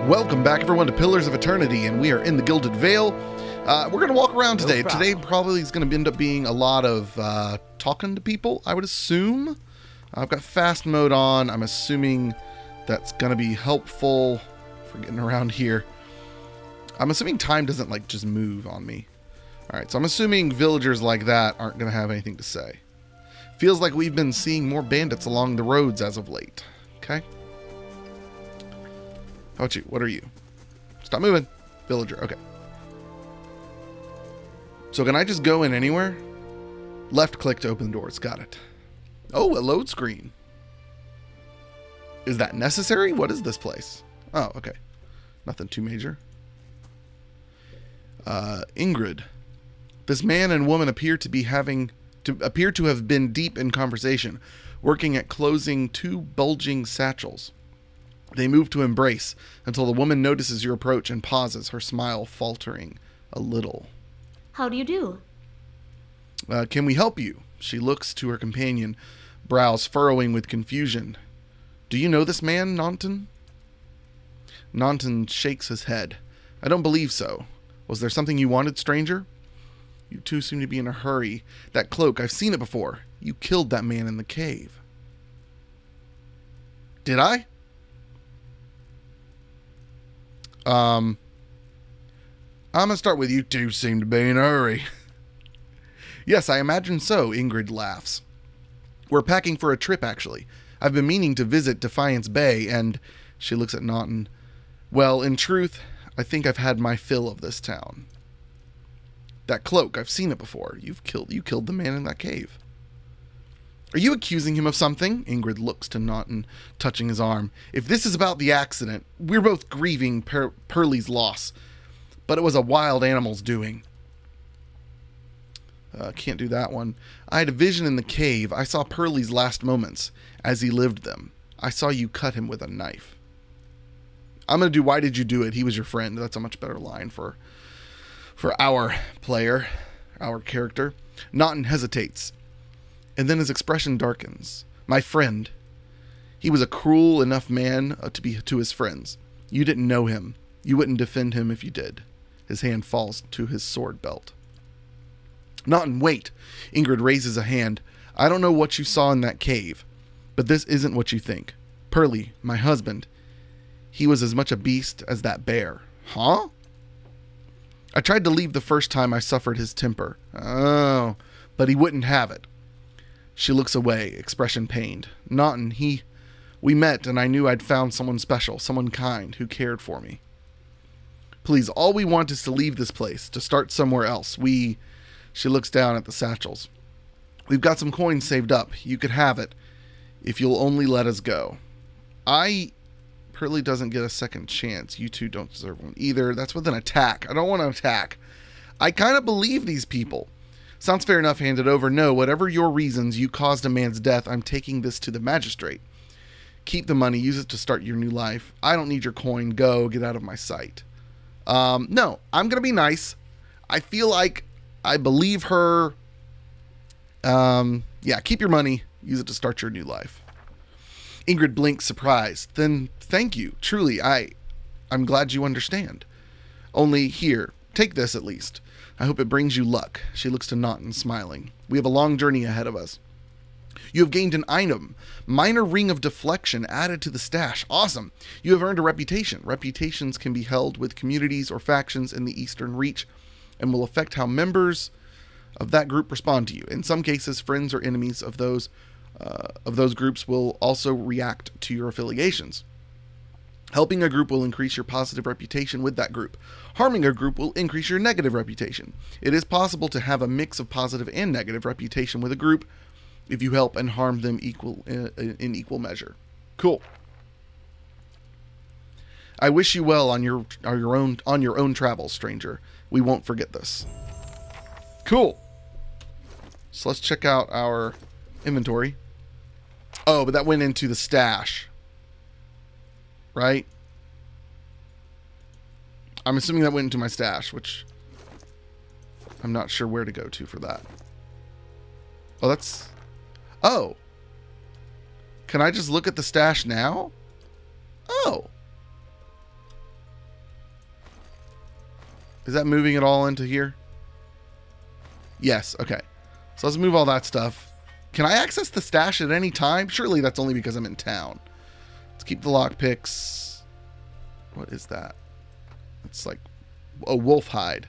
Welcome back, everyone, to Pillars of Eternity, and we are in the Gilded Vale. We're going to walk around today. Today probably is going to end up being a lot of talking to people, I would assume. I've got fast mode on. I'm assuming that's going to be helpful for getting around here. I'm assuming time doesn't, like, just move on me. All right, so I'm assuming villagers like that aren't going to have anything to say. Feels like we've been seeing more bandits along the roads as of late. Okay. How about you? What are you? Stop moving. Villager. Okay. So can I just go in anywhere? Left click to open doors. Got it. Oh, a load screen. Is that necessary? What is this place? Oh, okay. Nothing too major. Ingrid. This man and woman appear to have been deep in conversation, working at closing two bulging satchels. They move to embrace until the woman notices your approach and pauses, her smile faltering a little. How do you do? Can we help you? She looks to her companion, brows furrowing with confusion. Do you know this man, Naunton? Naunton shakes his head. I don't believe so. Was there something you wanted, stranger? You two seem to be in a hurry. That cloak, I've seen it before. You killed that man in the cave. Did I? I'm going to start with you two seem to be in a hurry. Yes, I imagine so, Ingrid laughs. We're packing for a trip, actually. I've been meaning to visit Defiance Bay, and she looks at Naunton. Well, in truth, I think I've had my fill of this town. That cloak, I've seen it before. You killed the man in that cave. Are you accusing him of something? Ingrid looks to Naunton, touching his arm. If this is about the accident, we're both grieving Pearlie's loss. But it was a wild animal's doing. Can't do that one. I had a vision in the cave. I saw Pearlie's last moments as he lived them. I saw you cut him with a knife. I'm going to do why did you do it? He was your friend. That's a much better line for our player, our character. Naunton hesitates. And then his expression darkens. My friend. He was a cruel enough man to be to his friends. You didn't know him. You wouldn't defend him if you did. His hand falls to his sword belt. Naunton, wait. Ingrid raises a hand. I don't know what you saw in that cave, but this isn't what you think. Pearlie, my husband, he was as much a beast as that bear. Huh? I tried to leave the first time I suffered his temper. Oh, but he wouldn't have it. She looks away, expression pained. Naunton, we met and I knew I'd found someone special, someone kind, who cared for me. Please, all we want is to leave this place, to start somewhere else. She looks down at the satchels. We've got some coins saved up. You could have it, if you'll only let us go. Pearlie doesn't get a second chance. You two don't deserve one either. That's with an attack. I don't want to attack. I kind of believe these people. Sounds fair enough, hand it over. No, whatever your reasons, you caused a man's death. I'm taking this to the magistrate. Keep the money. Use it to start your new life. I don't need your coin. Go. Get out of my sight. No, I'm going to be nice. I feel like I believe her. Yeah, keep your money. Use it to start your new life. Ingrid blinks, surprised. Then thank you. Truly, I'm glad you understand. Only here, take this at least. I hope it brings you luck. She looks to Naunton, smiling. We have a long journey ahead of us. You have gained an item. Minor ring of deflection added to the stash. Awesome. You have earned a reputation. Reputations can be held with communities or factions in the Eastern Reach and will affect how members of that group respond to you. In some cases, friends or enemies of those groups will also react to your affiliations. Helping a group will increase your positive reputation with that group. Harming a group will increase your negative reputation. It is possible to have a mix of positive and negative reputation with a group if you help and harm them in equal measure. Cool. I wish you well on your own travels, stranger. We won't forget this. Cool. So let's check out our inventory. Oh, but that went into the stash. Right? I'm assuming that went into my stash, which I'm not sure where to go to for that. Oh, that's... Oh. Can I just look at the stash now? Oh. Is that moving it all into here? Yes, okay. So let's move all that stuff. Can I access the stash at any time? Surely that's only because I'm in town. Let's keep the lockpicks. What is that? It's like a wolf hide.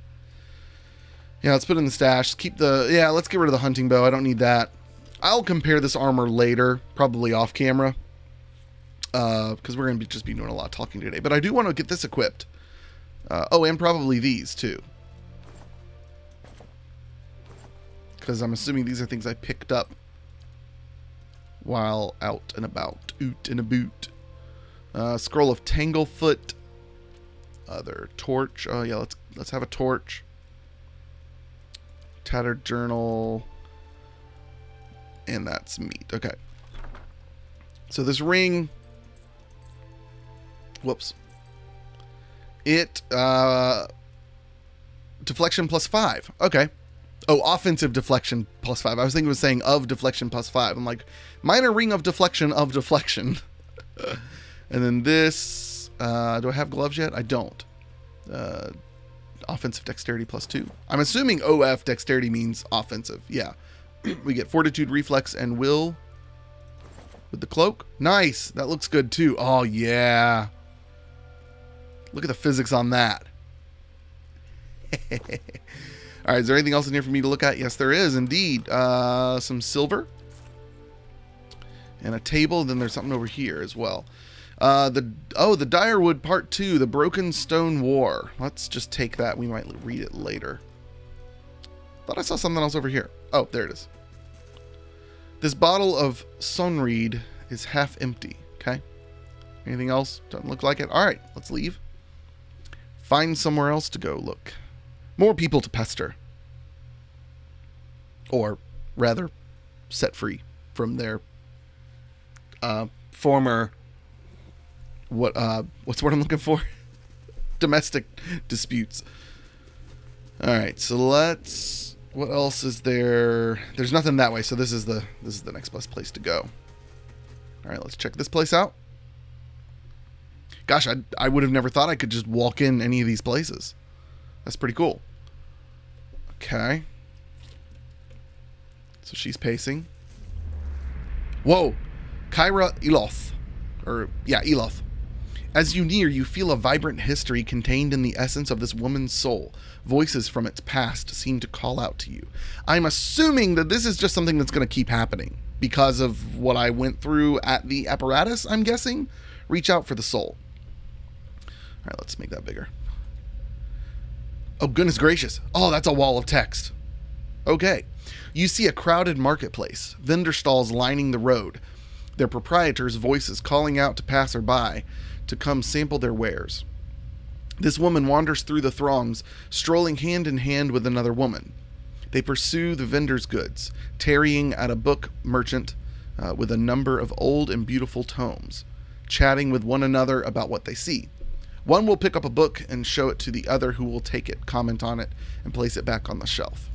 Yeah, let's put in the stash. Let's get rid of the hunting bow. I don't need that. I'll compare this armor later, probably off camera. Because we're going to just be doing a lot of talking today. But I do want to get this equipped. And probably these too. Because I'm assuming these are things I picked up while out and about. Oot and a boot. Scroll of Tanglefoot. Other torch. Oh yeah, let's have a torch. Tattered journal. And that's meat. Okay. So this ring. Whoops. It deflection +5. Okay. Oh, offensive deflection +5. I was thinking it was saying of deflection +5. I'm like, minor ring of deflection of deflection. And then this, do I have gloves yet? I don't. Offensive dexterity +2. I'm assuming OF dexterity means offensive. Yeah. We get fortitude, reflex, and will with the cloak. Nice. That looks good too. Oh, yeah. Look at the physics on that. All right, is there anything else in here for me to look at? Yes, there is indeed. Some silver and a table. Then there's something over here as well. The Direwood Part 2, the Broken Stone War. Let's just take that. We might read it later. Thought I saw something else over here. Oh, there it is. This bottle of Sonreed is half empty. Okay. Anything else? Doesn't look like it. All right, let's leave. Find somewhere else to go look. More people to pester. Or rather, set free from their former... what's the word I'm looking for? Domestic disputes. Alright, so let's... What else is there? There's nothing that way, so this is the next best place to go. Alright, let's check this place out. Gosh, I would have never thought I could just walk in any of these places. That's pretty cool. Okay. So she's pacing. Whoa! Kyra Eloth. Eloth. As you near, you feel a vibrant history contained in the essence of this woman's soul. Voices from its past seem to call out to you. I'm assuming that this is just something that's going to keep happening because of what I went through at the apparatus, I'm guessing. Reach out for the soul. All right, let's make that bigger. Oh, goodness gracious. Oh, that's a wall of text. Okay. You see a crowded marketplace, vendor stalls lining the road, their proprietors' voices calling out to passerby to come sample their wares. This woman wanders through the throngs, strolling hand in hand with another woman. They pursue the vendor's goods, tarrying at a book merchant with a number of old and beautiful tomes, chatting with one another about what they see. One will pick up a book and show it to the other, who will take it, comment on it, and place it back on the shelf.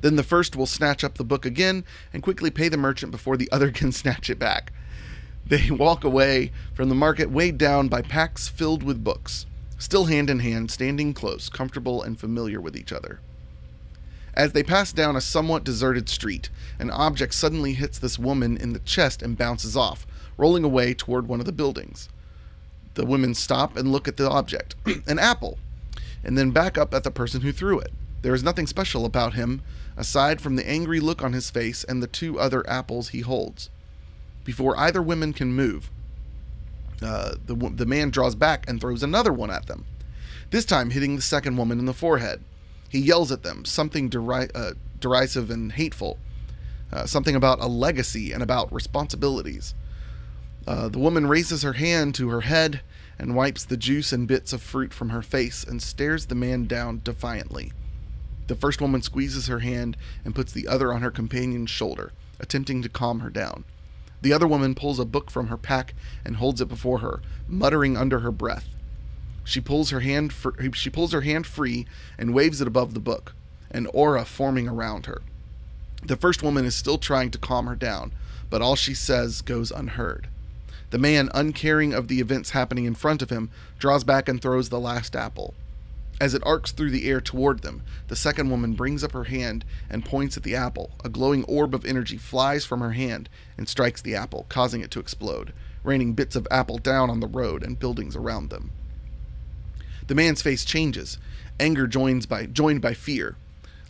Then the first will snatch up the book again and quickly pay the merchant before the other can snatch it back. They walk away from the market weighed down by packs filled with books, still hand in hand, standing close, comfortable and familiar with each other. As they pass down a somewhat deserted street, an object suddenly hits this woman in the chest and bounces off, rolling away toward one of the buildings. The women stop and look at the object, an apple, and then back up at the person who threw it. There is nothing special about him, aside from the angry look on his face and the two other apples he holds. Before either woman can move, the man draws back and throws another one at them, this time hitting the second woman in the forehead. He yells at them, something derisive and hateful, something about a legacy and about responsibilities. The woman raises her hand to her head and wipes the juice and bits of fruit from her face and stares the man down defiantly. The first woman squeezes her hand and puts the other on her companion's shoulder, attempting to calm her down. The other woman pulls a book from her pack and holds it before her, muttering under her breath. She pulls her hand free and waves it above the book, an aura forming around her. The first woman is still trying to calm her down, but all she says goes unheard. The man, uncaring of the events happening in front of him, draws back and throws the last apple. As it arcs through the air toward them, the second woman brings up her hand and points at the apple. A glowing orb of energy flies from her hand and strikes the apple, causing it to explode, raining bits of apple down on the road and buildings around them. The man's face changes, anger joined by fear,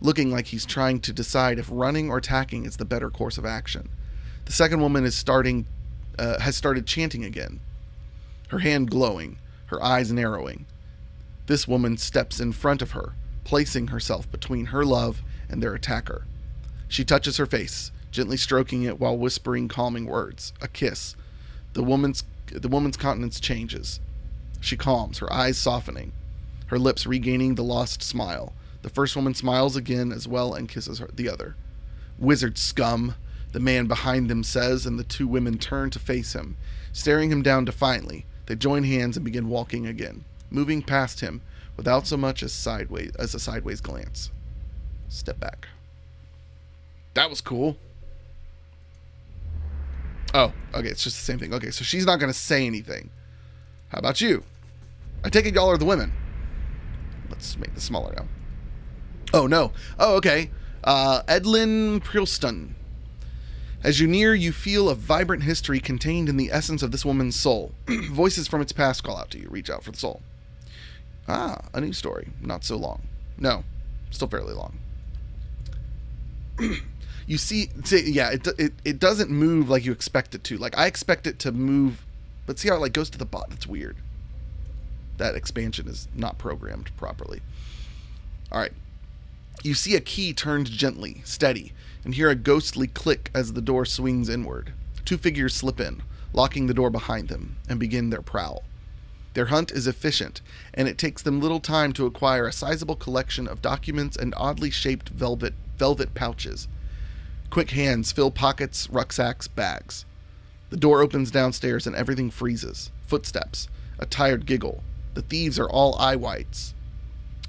looking like he's trying to decide if running or attacking is the better course of action. The second woman has started chanting again, her hand glowing, her eyes narrowing. This woman steps in front of her, placing herself between her love and their attacker. She touches her face, gently stroking it while whispering calming words. A kiss. The woman's countenance changes. She calms, her eyes softening, her lips regaining the lost smile. The first woman smiles again as well and kisses the other. "Wizard scum," the man behind them says, and the two women turn to face him. Staring him down defiantly, they join hands and begin walking again, moving past him without so much as a sideways glance. Step back. That was cool. Oh, okay, it's just the same thing. Okay, so she's not going to say anything. How about you? I take it y'all are the women. Let's make this smaller now. Oh, no. Oh, okay. Edlin Prilston. As you near, you feel a vibrant history contained in the essence of this woman's soul. Voices from its past call out to you. Reach out for the soul. Ah, a new story. Not so long. No, still fairly long. You see, yeah, it doesn't move like you expect it to. Like, I expect it to move, but see how it like goes to the bottom? It's weird. That expansion is not programmed properly. All right. You see a key turned gently, steady, and hear a ghostly click as the door swings inward. Two figures slip in, locking the door behind them, and begin their prowl. Their hunt is efficient, and it takes them little time to acquire a sizable collection of documents and oddly shaped velvet pouches. Quick hands fill pockets, rucksacks, bags. The door opens downstairs and everything freezes. Footsteps, a tired giggle. The thieves are all eye whites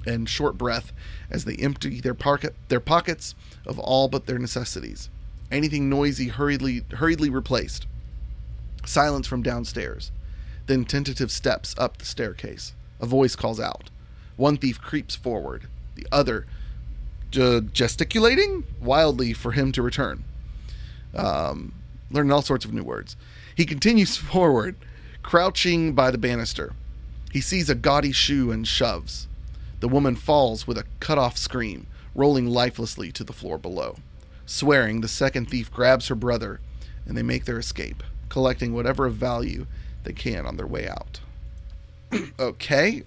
and short breath as they empty their pockets of all but their necessities. Anything noisy hurriedly replaced. Silence from downstairs. Then tentative steps up the staircase. A voice calls out. One thief creeps forward. The other gesticulating wildly for him to return. Learning all sorts of new words. He continues forward, crouching by the banister. He sees a gaudy shoe and shoves. The woman falls with a cut-off scream, rolling lifelessly to the floor below. Swearing, the second thief grabs her brother, and they make their escape, collecting whatever of value they can on their way out. Okay.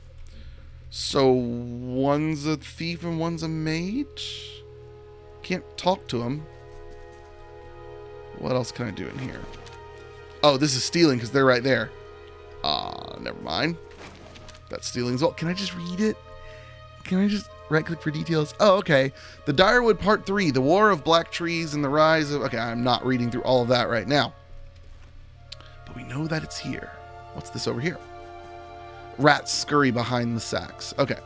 So one's a thief and one's a mage? Can't talk to him. What else can I do in here? Oh, this is stealing because they're right there. Never mind. That's stealing as well. Can I just read it? Can I just right-click for details? Oh, okay. The Direwood Part 3, The War of Black Trees and the Rise of... Okay, I'm not reading through all of that right now. But we know that it's here. What's this over here? Rats scurry behind the sacks. Okay.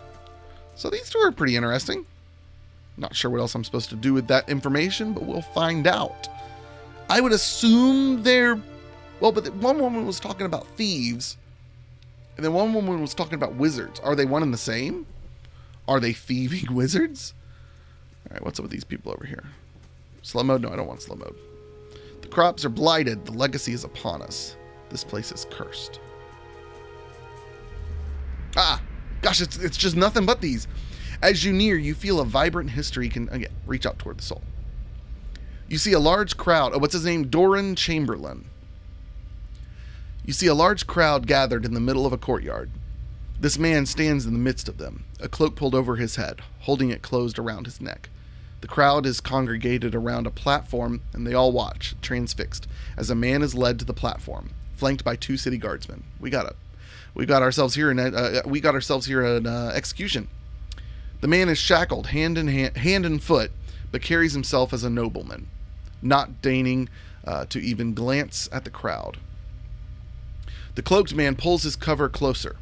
So these two are pretty interesting. Not sure what else I'm supposed to do with that information, but we'll find out. I would assume they're... Well, but one woman was talking about thieves, and then one woman was talking about wizards. Are they one and the same? Are they thieving wizards? All right, what's up with these people over here? Slow mode? No, I don't want slow mode. The crops are blighted. The legacy is upon us. This place is cursed. Ah, gosh, it's just nothing but these. As you near, you feel a vibrant history can, again, reach out toward the soul. You see a large crowd. Oh, what's his name? Doran Chamberlain. You see a large crowd gathered in the middle of a courtyard. This man stands in the midst of them, a cloak pulled over his head, holding it closed around his neck. The crowd is congregated around a platform, and they all watch, transfixed, as a man is led to the platform, flanked by two city guardsmen. We got ourselves here in an execution. The man is shackled hand and foot, but carries himself as a nobleman, not deigning to even glance at the crowd. The cloaked man pulls his cover closer.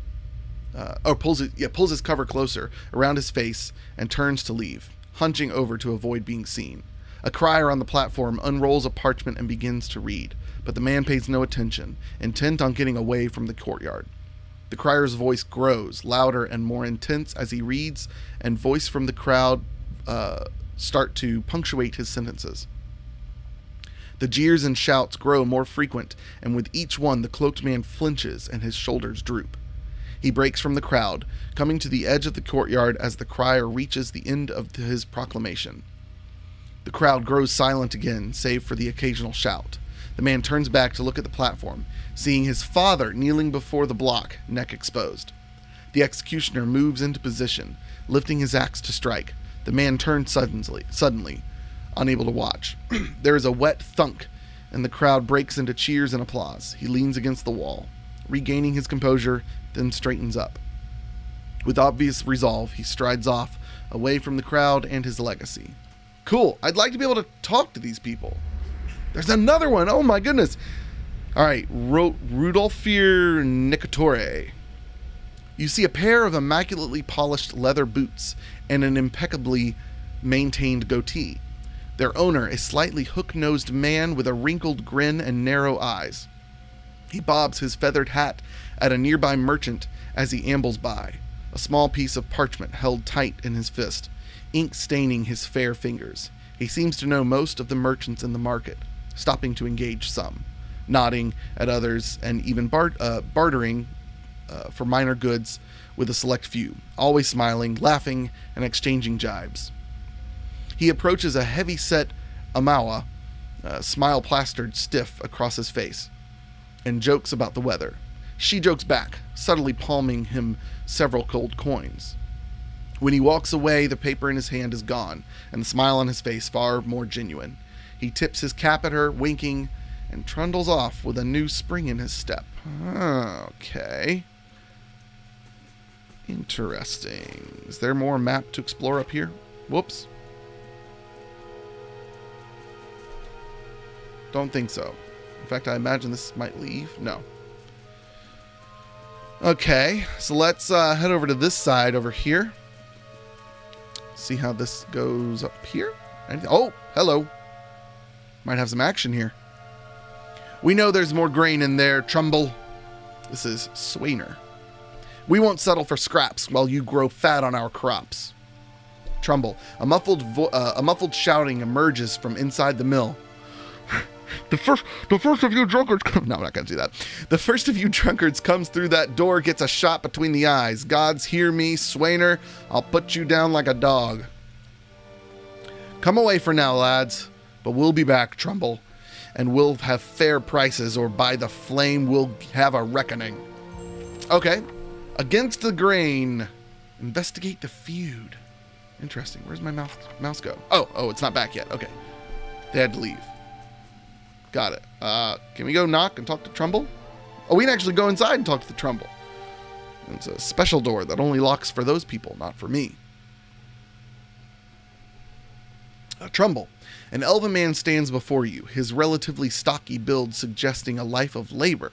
Pulls his cover closer around his face and turns to leave, hunching over to avoid being seen. A crier on the platform unrolls a parchment and begins to read, but the man pays no attention, intent on getting away from the courtyard. The crier's voice grows, louder and more intense as he reads, and voice from the crowd start to punctuate his sentences. The jeers and shouts grow more frequent, and with each one the cloaked man flinches and his shoulders droop. He breaks from the crowd, coming to the edge of the courtyard as the crier reaches the end of his proclamation. The crowd grows silent again, save for the occasional shout. The man turns back to look at the platform, seeing his father kneeling before the block, neck exposed. The executioner moves into position, lifting his axe to strike. The man turns suddenly, unable to watch. There is a wet thunk, and the crowd breaks into cheers and applause. He leans against the wall, regaining his composure, then straightens up. With obvious resolve, he strides off, away from the crowd and his legacy. Cool. I'd like to be able to talk to these people. There's another one. Oh my goodness. All right. Rudolfir Nicotore. You see a pair of immaculately polished leather boots and an impeccably maintained goatee. Their owner, a slightly hook-nosed man with a wrinkled grin and narrow eyes. He bobs his feathered hat at a nearby merchant as he ambles by, a small piece of parchment held tight in his fist, ink staining his fair fingers. He seems to know most of the merchants in the market, stopping to engage some, nodding at others, and even bartering for minor goods with a select few, always smiling, laughing, and exchanging jibes. He approaches a heavy-set Amawa, smile plastered stiff across his face, and jokes about the weather. She jokes back, subtly palming him several gold coins. When he walks away, the paper in his hand is gone, and the smile on his face far more genuine. He tips his cap at her, winking, and trundles off with a new spring in his step. Okay. Interesting. Is there more map to explore up here? Whoops. Don't think so. In fact, I imagine this might leave. No. Okay, so let's head over to this side over here. See how this goes up here. Oh, hello. Might have some action here. We know there's more grain in there, Trumbull. This is Swainer. We won't settle for scraps while you grow fat on our crops. Trumbull. A muffled shouting emerges from inside the mill. The first of you drunkards come. No, I'm not going to do that. The first of you drunkards comes through that door, gets a shot between the eyes. Gods hear me, Swainer. I'll put you down like a dog. Come away for now, lads. But we'll be back, Trumbull. And we'll have fair prices, or by the flame, we'll have a reckoning. Okay. Against the grain. Investigate the feud. Interesting. Where's my mouse go? Oh, it's not back yet. Okay. They had to leave. Got it. Can we go knock and talk to Trumbull? Oh, we can actually go inside and talk to the Trumbull. It's a special door that only locks for those people, not for me. Trumbull. An elven man stands before you, his relatively stocky build suggesting a life of labor.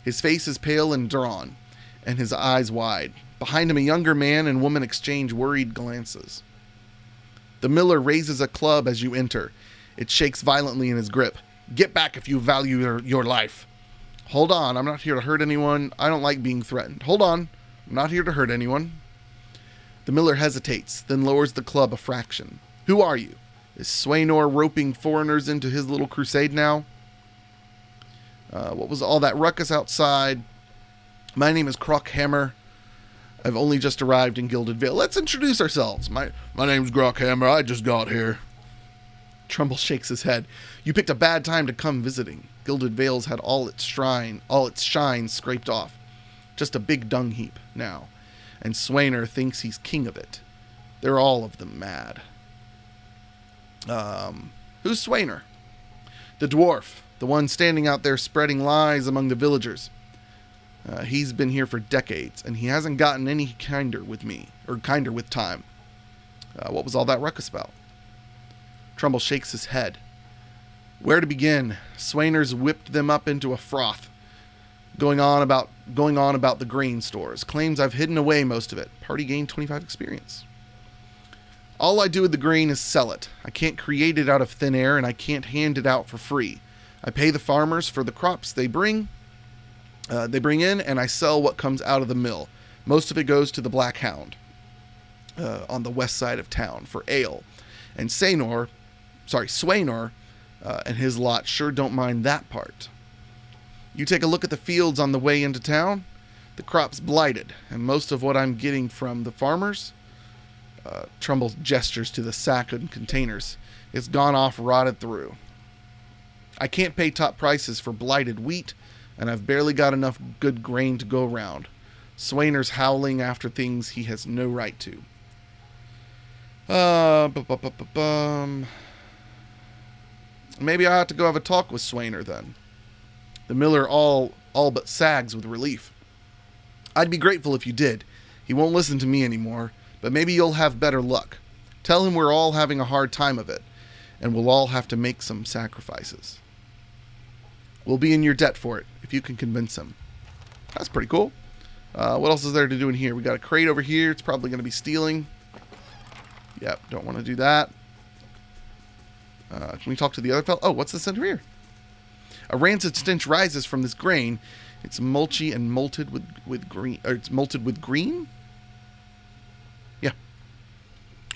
His face is pale and drawn, and his eyes wide. Behind him, a younger man and woman exchange worried glances. The miller raises a club as you enter. It shakes violently in his grip. Get back if you value your life. Hold on, I'm not here to hurt anyone. I don't like being threatened. Hold on, I'm not here to hurt anyone. The miller hesitates, then lowers the club a fraction. Who are you? Is Swainor roping foreigners into his little crusade now? What was all that ruckus outside? My name is Crockhammer. I've only just arrived in Gilded Vale. Let's introduce ourselves. My name's Crockhammer. I just got here. Trumbull shakes his head. You picked a bad time to come visiting. Gilded Vale's had all its shine scraped off. Just a big dung heap now. And Swainer thinks he's king of it. They're all of them mad. Who's Swainer? The dwarf. The one standing out there spreading lies among the villagers. He's been here for decades, and he hasn't gotten any kinder with me, or kinder with time. What was all that ruckus about? Trumbull shakes his head. Where to begin? Swainer's whipped them up into a froth. Going on about the grain stores. Claims I've hidden away most of it. Party gained 25 experience. All I do with the grain is sell it. I can't create it out of thin air, and I can't hand it out for free. I pay the farmers for the crops they bring, They bring in, and I sell what comes out of the mill. Most of it goes to the Black Hound on the west side of town for ale. And Swaynor, and his lot sure don't mind that part. You take a look at the fields on the way into town. The crop's blighted, and most of what I'm getting from the farmers, Trumbull gestures to the sack and containers, it's gone off rotted through. I can't pay top prices for blighted wheat, and I've barely got enough good grain to go around. Swaynor's howling after things he has no right to. Maybe I ought to go have a talk with Swaynor then. The miller all but sags with relief. I'd be grateful if you did. He won't listen to me anymore, but maybe you'll have better luck. Tell him we're all having a hard time of it, and we'll all have to make some sacrifices. We'll be in your debt for it, if you can convince him. That's pretty cool. What else is there to do in here? We got a crate over here. It's probably going to be stealing. Yep, don't want to do that. Can we talk to the other fellow? Oh, what's this under here? A rancid stench rises from this grain. It's mulchy and malted with green. Or it's malted with green? Yeah.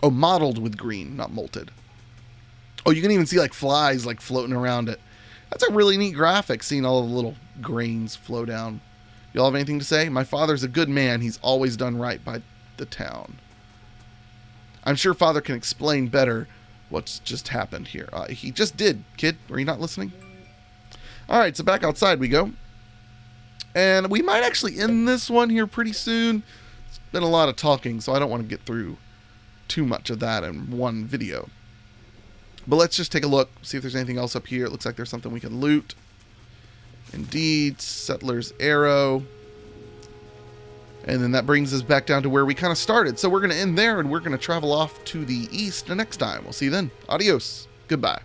Oh, mottled with green, not malted. Oh, you can even see like flies like floating around it. That's a really neat graphic, seeing all the little grains flow down. Y'all have anything to say? My father's a good man. He's always done right by the town. I'm sure Father can explain better what's just happened here. He just did, kid. Were you not listening? Alright, so back outside we go. And we might actually end this one here pretty soon. It's been a lot of talking, so I don't want to get through too much of that in one video. But let's just take a look, see if there's anything else up here. It looks like there's something we can loot. Indeed, Settler's Arrow. And then that brings us back down to where we kind of started. So we're going to end there, and we're going to travel off to the east next time. We'll see you then. Adios. Goodbye.